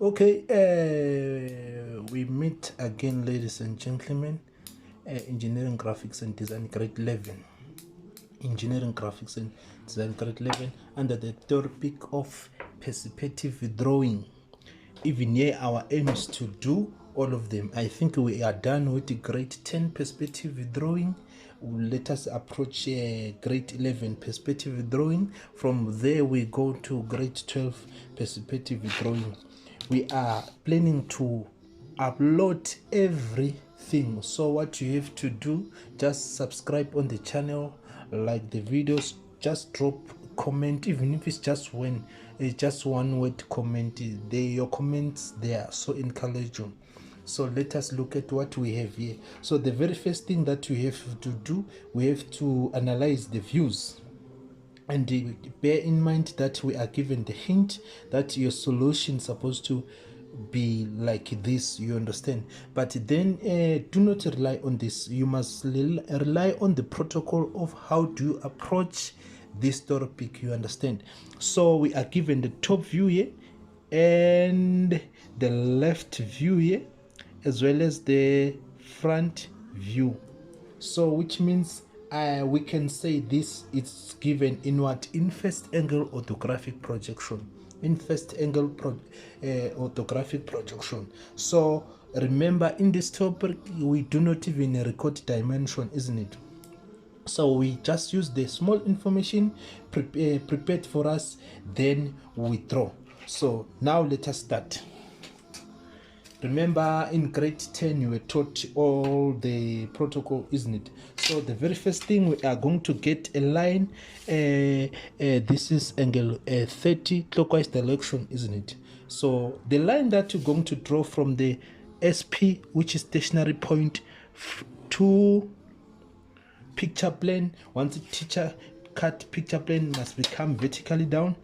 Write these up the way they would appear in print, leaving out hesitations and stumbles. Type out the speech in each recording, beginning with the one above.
Okay, we meet again, ladies and gentlemen. Engineering graphics and design grade 11. Engineering graphics and design grade 11 under the topic of perspective drawing. Even here, our aim is to do all of them. I think we are done with grade 10 perspective drawing. Let us approach grade 11 perspective drawing. From there, we go to grade 12 perspective drawing. We are planning to upload everything, so what you have to do, just subscribe on the channel, like the videos, just drop comment, even if it's just one word comment. Your comments, they are so encouraging. So let us look at what we have here. So the very first thing that we have to do, we have to analyze the views. And bear in mind that we are given the hint that your solution is supposed to be like this, you understand? But then do not rely on this. You must rely on the protocol of how do you approach this topic, you understand? So we are given the top view here and the left view here, as well as the front view. So which means we can say this is given in what? In first angle orthographic projection. In first angle orthographic projection. So remember, in this topic we do not even record dimension, isn't it? So we just use the small information prepared for us, then we draw. So now let us start. Remember, in grade 10 you were taught all the protocol, isn't it? So the very first thing, we are going to get a line. This is angle 30 clockwise direction, isn't it? So the line that you're going to draw from the SP, which is stationary point, to picture plane. Once the teacher cut picture plane, must become vertically down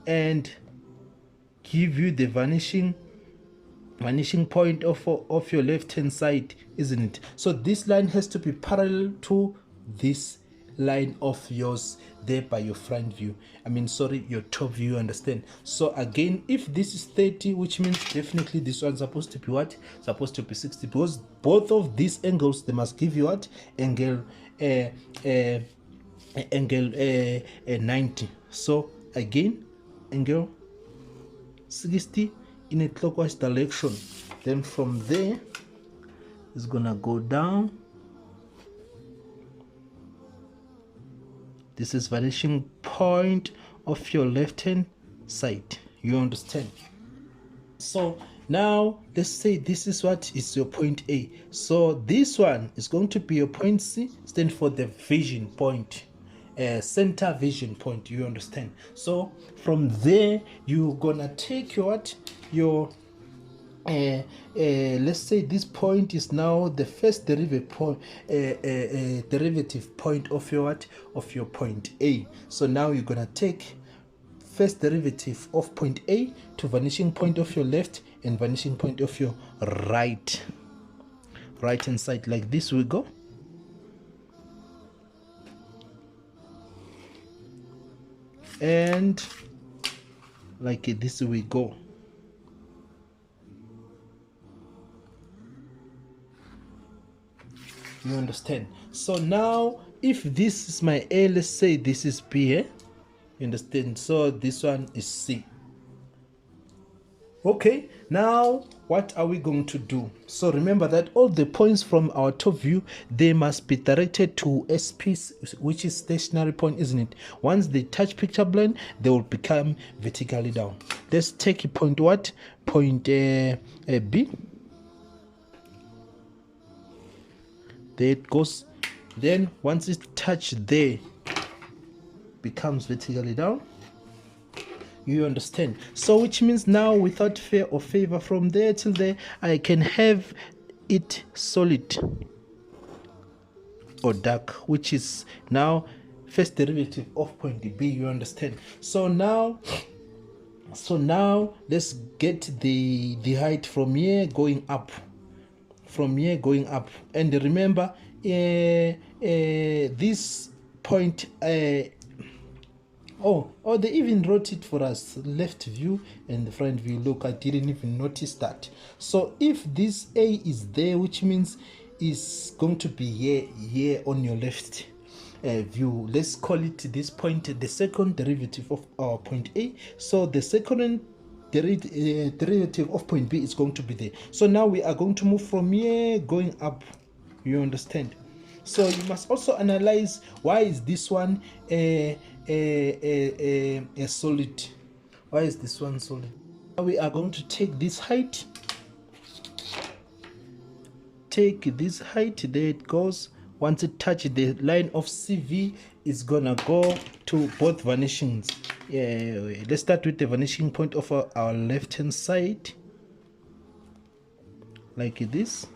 and give you the vanishing point of your left hand side, isn't it? So this line has to be parallel to this line of yours there by your front view, your top view, understand? So again, if this is 30, which means definitely this one's supposed to be what? Supposed to be 60, because both of these angles, they must give you what? Angle 90. So again, angle 60 in a clockwise direction. Then from there it's gonna go down. This is vanishing point of your left hand side, you understand? So now let's say this is what is your point A. So this one is going to be your point C, stand for the vision point, center vision point, you understand? So from there you're gonna take your let's say this point is now the first derivative point of your point A. So now you're gonna take first derivative of point A to vanishing point of your left and vanishing point of your right hand side. Like this we go. And like this we go. You understand? So now if this is my A, let's say this is B, you understand? So this one is C. Okay, now what are we going to do? So remember that all the points from our top view, they must be directed to SP, which is stationary point, isn't it? Once they touch picture plane, they will become vertically down. Let's take a point what? Point B. There it goes. Then once it touched there, becomes vertically down. You understand? So which means now, without fear or favor, from there till there, I can have it solid or dark, which is now first derivative of point B. You understand? So now let's get the height from here going up. And remember, this point Oh, they even wrote it for us, left view and the front view. Look, I didn't even notice that. So if this A is there, which means it's going to be here on your left view. Let's call it this point the second derivative of our point A. So the second derivative of point B is going to be there. So now we are going to move from here going up. You understand? So you must also analyze why is this one a solid. Why is this one solid? Now we are going to take this height. Take this height, there it goes. Once it touches the line of CV, it's gonna go to both vanishings. Let's start with the vanishing point of our left hand side, like this,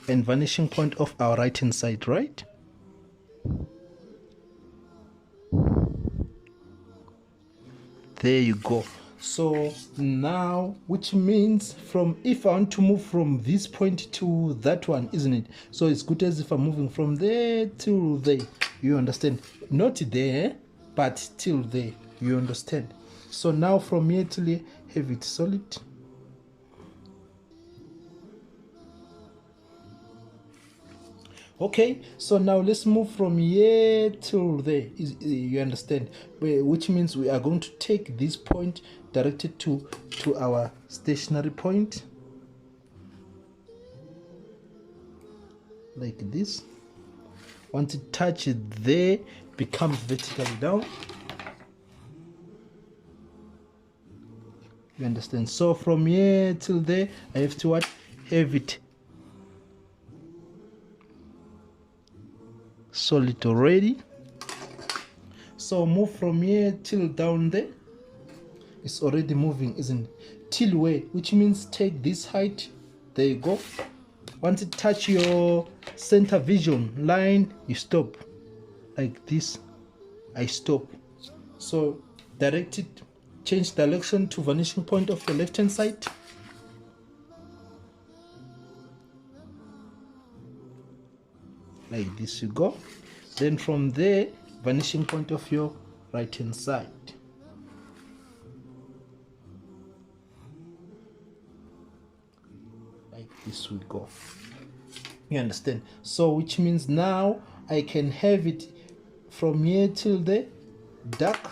and vanishing point of our right hand side, right? There you go. So now, which means from, if I want to move from this point to that one, isn't it? So it's good as if I'm moving from there to there. You understand? Not there, but till there. You understand? So now from here till here, have it solid. Okay, so now let's move from here till there. You understand? Which means we are going to take this point directed to our stationary point, like this. Once it touches there, becomes vertically down. You understand? So from here till there, I have to what? Have it solid already. So move from here till down there. It's already moving, isn't it? Till where? Which means take this height. There you go. Once it touch your center vision line, you stop. Like this, I stop. So direct it, change direction to vanishing point of your left hand side. Like this you go. Then from there, vanishing point of your right hand side. Like this we go. You understand? So which means now I can have it from here till the dark.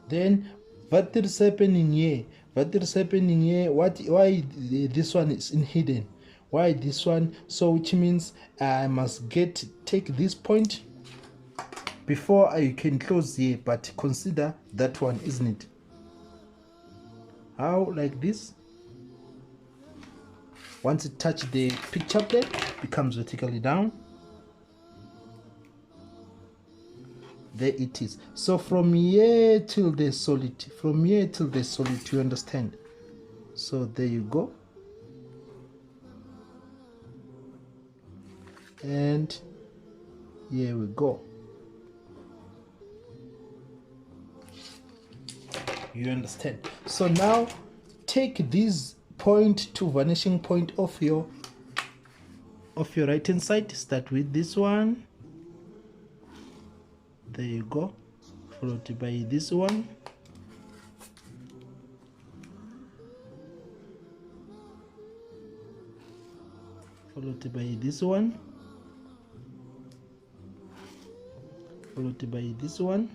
Then what is happening here? What is happening here? Why this one is in hidden? Why this one? So which means I must take this point before I can close here, but consider that one, isn't it? How? Like this. Once it touches the picture plate, becomes vertically down. There it is. So from here till the solid, from here till the solid, you understand? So there you go. And here we go. You understand? So now take this point to vanishing point of your right hand side. Start with this one. There you go. Followed by this one. Followed by this one. Followed by this one.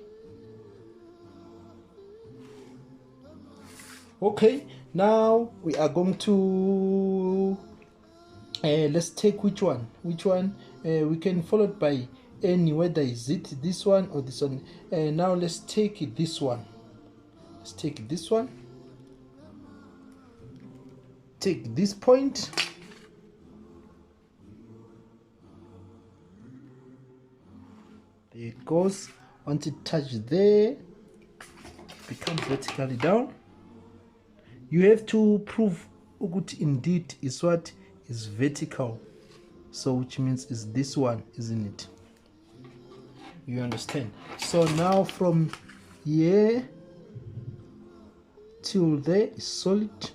Okay, now we are going to let's take which one we can follow it by any, whether is it this one or this one. Now let's take this one. Let's take this one. Take this point. There it goes. Once it touches there, becomes vertically down. You have to prove ukuthi indeed is what is vertical. So which means is this one, isn't it? You understand? So now from here till there is solid.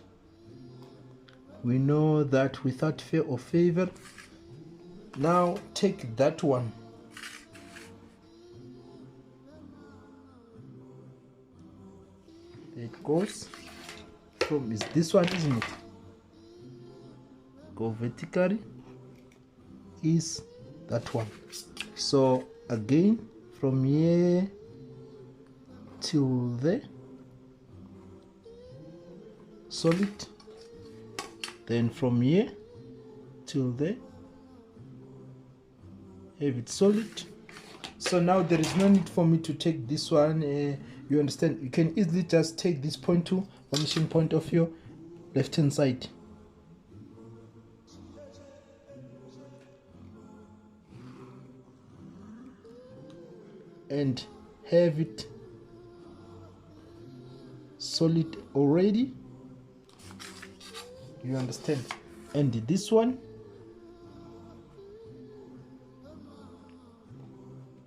We know that without fear or favor, Now take that one, there it goes. From is this one, isn't it? Go vertically is that one. So again, from here till there, solid. Then from here till there, have it solid. So now there is no need for me to take this one. You understand? You can easily just take this point to vanishing point of your left hand side. And have it solid already. You understand? And this one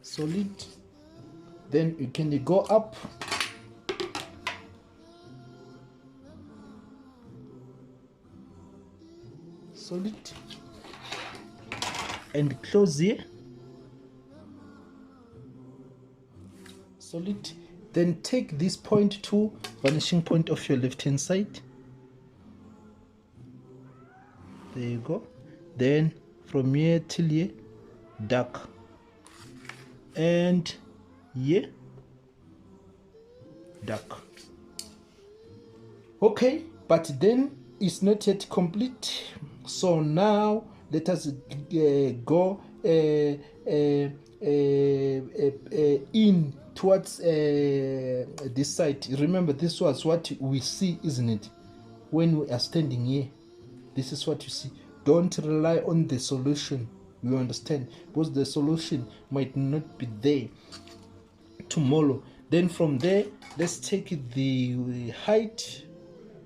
solid. Then you can go up, solid, and close here, solid. Then take this point to vanishing point of your left hand side. There you go. Then from here till here, dark, and here, dark. Okay, but then it's not yet complete. So now let us go in towards this side. Remember, this was what we see, isn't it? When we are standing here, this is what you see. Don't rely on the solution, you understand, because the solution might not be there tomorrow. Then from there, let's take the height,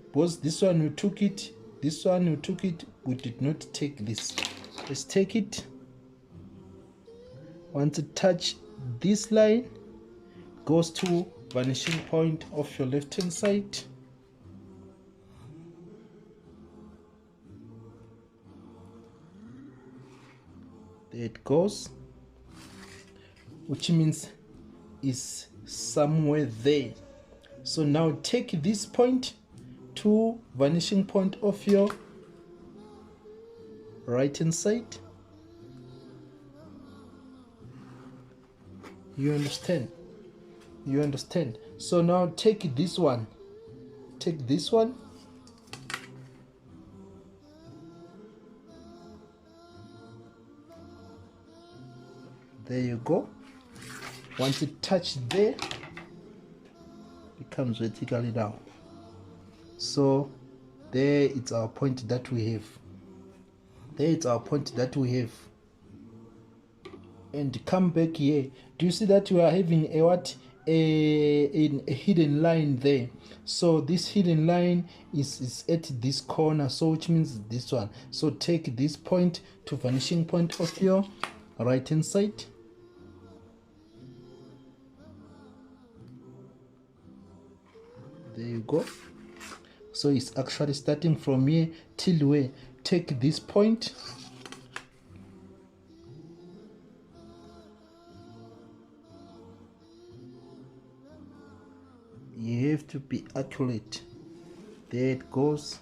because this one we took it, this one we took it, we did not take this. Let's take it. Once it touch this line, goes to vanishing point of your left hand side. There it goes, which means is somewhere there. So now take this point to vanishing point of your right hand side. You understand? You understand? So now take this one, take this one, there you go. Once it touches there, it comes vertically down. So there it's our point that we have. There it's our point that we have. And come back here. Do you see that we are having a what? A hidden line there. So this hidden line is at this corner, so which means this one. So take this point to vanishing point of your right hand side. There you go. So it's actually starting from here till where? Take this point, you have to be accurate. There it goes.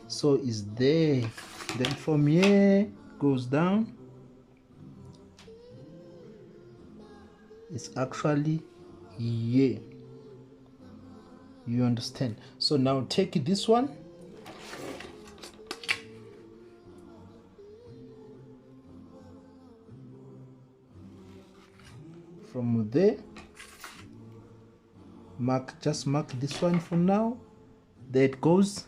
So it's there. Then from here goes down. It's actually here. You understand? So now take this one, from there, just mark this one for now. There it goes,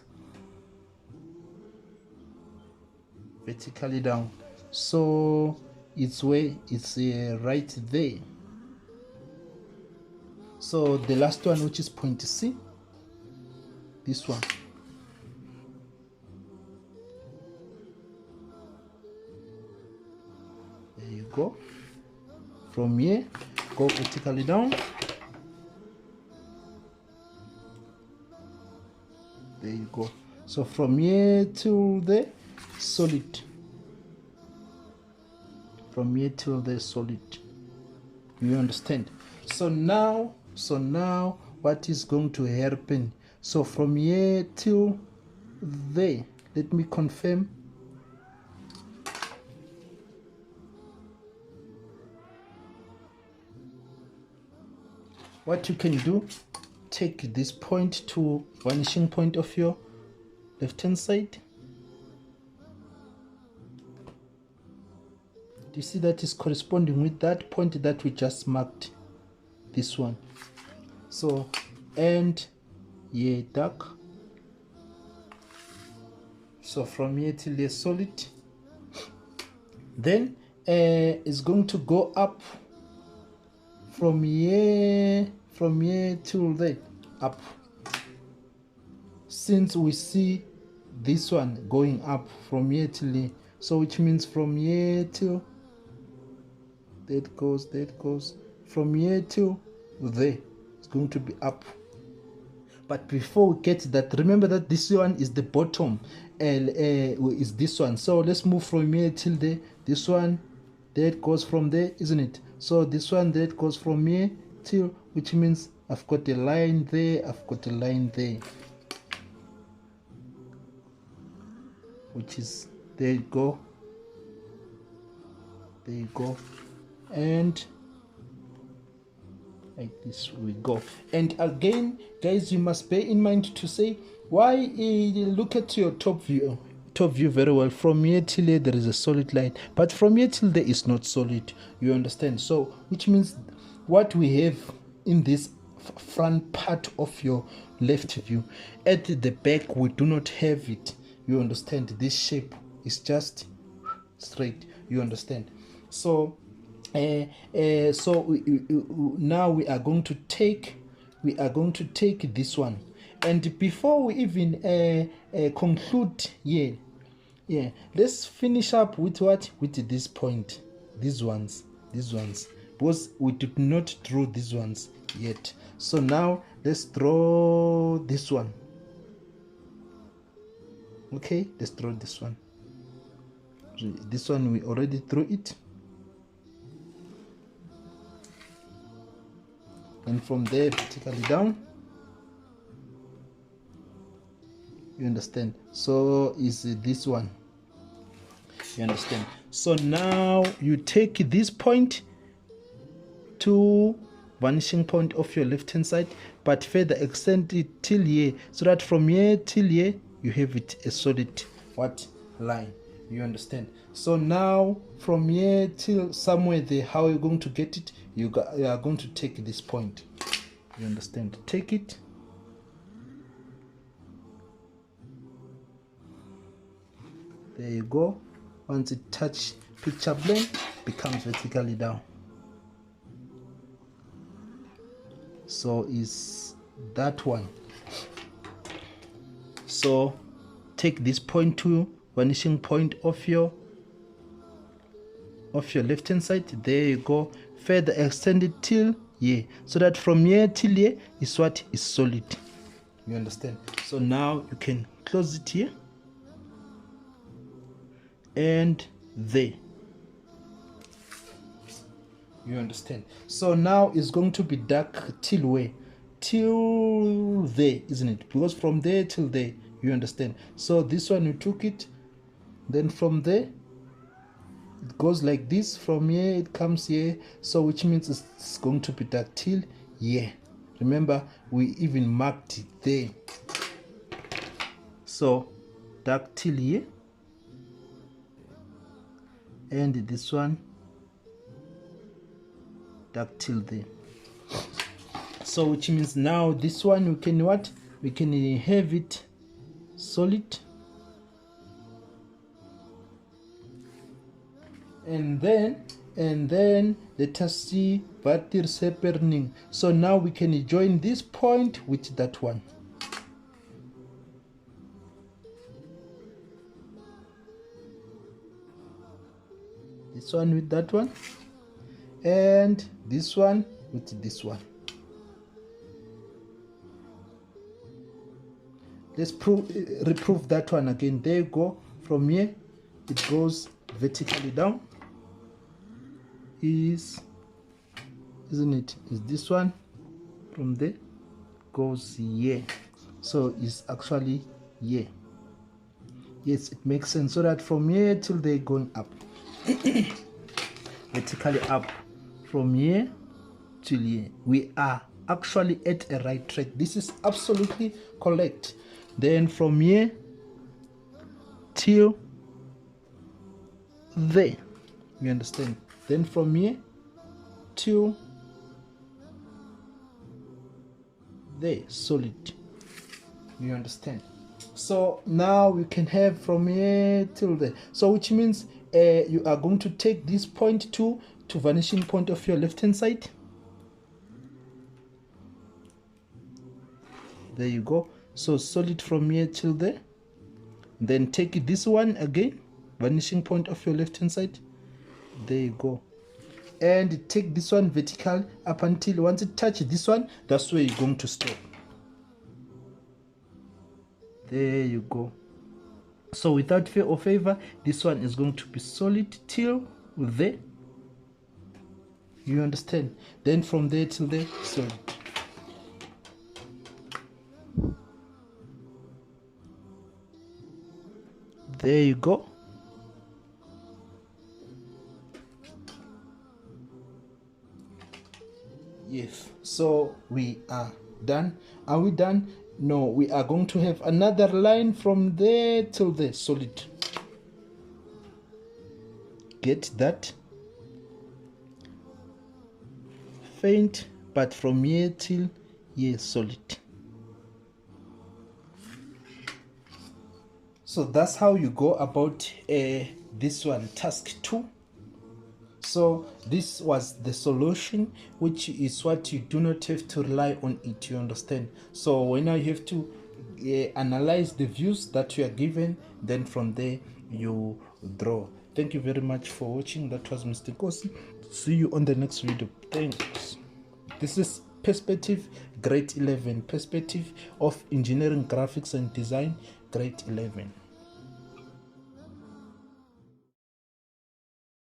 vertically down. So it's where it's right there. So the last one, which is point C, this one. There you go. From here, go vertically down. There you go. So from here to there, solid. from here till the solid. You understand? So now what is going to happen? So from here till there, let me confirm. What you can do, take this point to vanishing point of your left hand side. Do you see that is corresponding with that point that we just marked? This one. So, and here dark. So from here till the solid. Then it's going to go up from here till there, up. Since we see this one going up from here till here, so which means from here till that goes from here till there, it's going to be up. But before we get that, remember that this one is the bottom, is this one. So let's move from here till there. This one that goes from there, isn't it? So this one that goes from here till, which means I've got a line there, I've got a line there, which is, there you go, and like this we go. And again, guys, you must bear in mind to say why, look at your top view very well. From here till here there is a solid line, but from here till there is not solid. You understand? So which means what we have in this front part of your left view, at the back we do not have it. You understand? This shape is just straight. You understand? So now we are going to take this one. And before we even conclude here, let's finish up with what? With this point, these ones, because we did not draw these ones yet. So now let's draw this one. Okay, let's draw this one. This one we already drew it. And from there vertically down. You understand? So is this one. You understand? So now you take this point to vanishing point of your left hand side, but further extend it till here, so that from here till here you have it a solid what line. You understand? So now from here till somewhere there, how are you going to get it? You are going to take this point. You understand? Take it. There you go. Once it touch picture plane, becomes vertically down. So is that one. So take this point to vanishing point of your left hand side. There you go. Further extend it till here, so that from here till here is what is solid. You understand? So now you can close it here and there. You understand? So now it's going to be dark till where? Till there, isn't it? Because from there till there, you understand? So this one you took it, then from there it goes like this. From here it comes here, so which means it's going to be dark till here. Remember, we even marked it there. So dark till here, and this one dark till there. So which means now this one we can what? We can have it solid, and then let us see what is happening. So now we can join this point with that one. This one with that one, and this one with this one. Let's reprove that one again. There you go. From here it goes vertically down. is, isn't it, is this one. From there goes here, so it's actually here. Yes, it makes sense. So that from here till they're going up vertically up, from here till here, we are actually at a right track. This is absolutely correct. Then from here till there, you understand? Then from here till there, solid, you understand? So now we can have from here till there, so which means you are going to take this point to vanishing point of your left hand side. There you go. So solid from here till there, then take this one again, vanishing point of your left hand side. There you go. And take this one vertical up until once it touches this one, that's where you're going to stop. There you go. So without fear or favor, this one is going to be solid till there, you understand? Then from there till there, solid. There you go. Yes, so we are done. Are we done? No, we are going to have another line from there till there, solid. Get that? Faint, but from here till here, solid. So that's how you go about this one, task 2. So this was the solution, which is what you do not have to rely on it, you understand? So when you have to analyze the views that you are given, then from there you draw. Thank you very much for watching. That was Mr. Kosi. See you on the next video. Thanks. This is Perspective Grade 11, Perspective of Engineering, Graphics and Design, Grade 11.